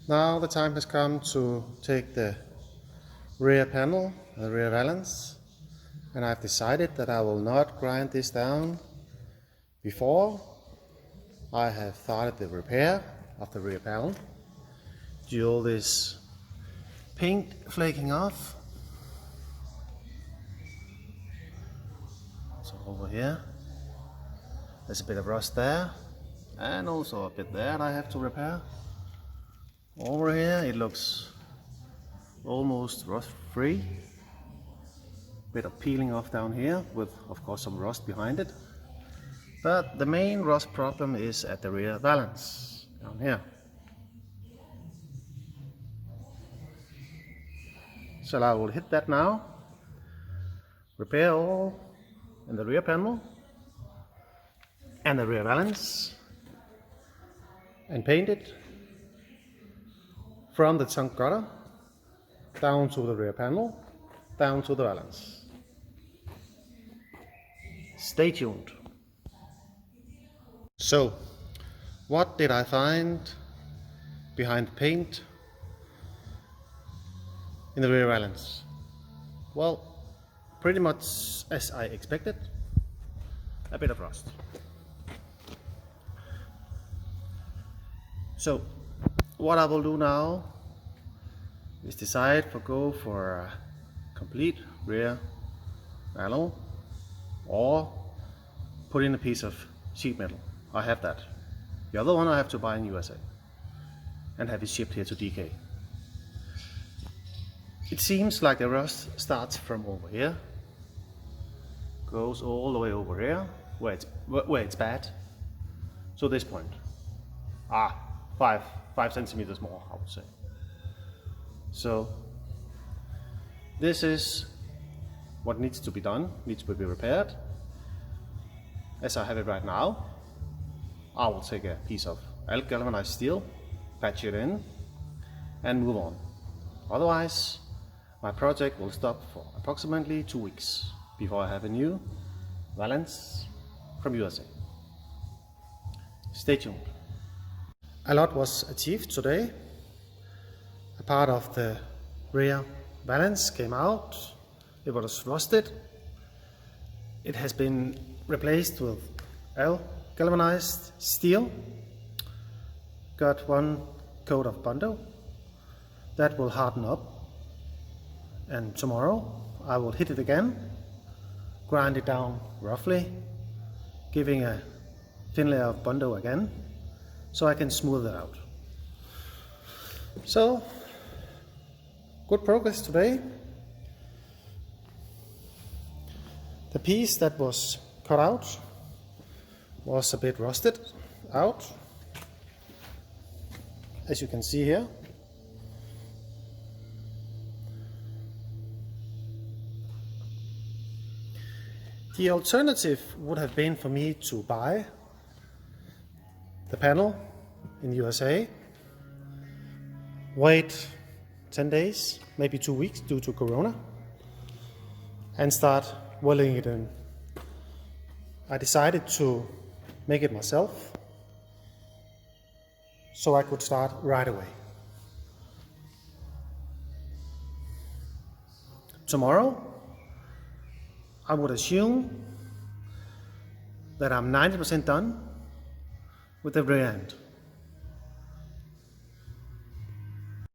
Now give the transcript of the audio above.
Now the time has come to take the rear panel, the rear valance, and I've decided that I will not grind this down before I have started the repair of the rear panel. Due to all this paint flaking off. So over here, there's a bit of rust there, and also a bit there that I have to repair. Over here it looks almost rust free. Bit of peeling off down here with of course some rust behind it. But the main rust problem is at the rear valance down here. So I will hit that now, repair all in the rear panel and the rear valance, and paint it from the trunk gutter down to the rear panel, down to the valance. Stay tuned. So, what did I find behind the paint in the rear valance? Well, pretty much as I expected, a bit of rust. So, what I will do now is decide to go for a complete rear panel or put in a piece of sheet metal. I have that. The other one I have to buy in USA and have it shipped here to DK. It seems like the rust starts from over here, goes all the way over here where it's bad, so this point. 5 centimeters more, I would say. So this is what needs to be done, needs to be repaired. As I have it right now, I will take a piece of galvanized steel, patch it in, and move on. Otherwise, my project will stop for approximately 2 weeks before I have a new valance from USA. Stay tuned. A lot was achieved today. A part of the rear valance came out. It was rusted. It has been replaced with galvanized steel. Got one coat of Bondo. That will harden up. And tomorrow I will hit it again, grind it down roughly, giving a thin layer of Bondo again, so I can smooth it out. So, good progress today. The piece that was cut out was a bit rusted out, as you can see here. The alternative would have been for me to buy the panel in the USA, wait 10 days, maybe 2 weeks due to Corona, and start welding it in. I decided to make it myself so I could start right away. Tomorrow, I would assume that I'm 90% done with the rear end.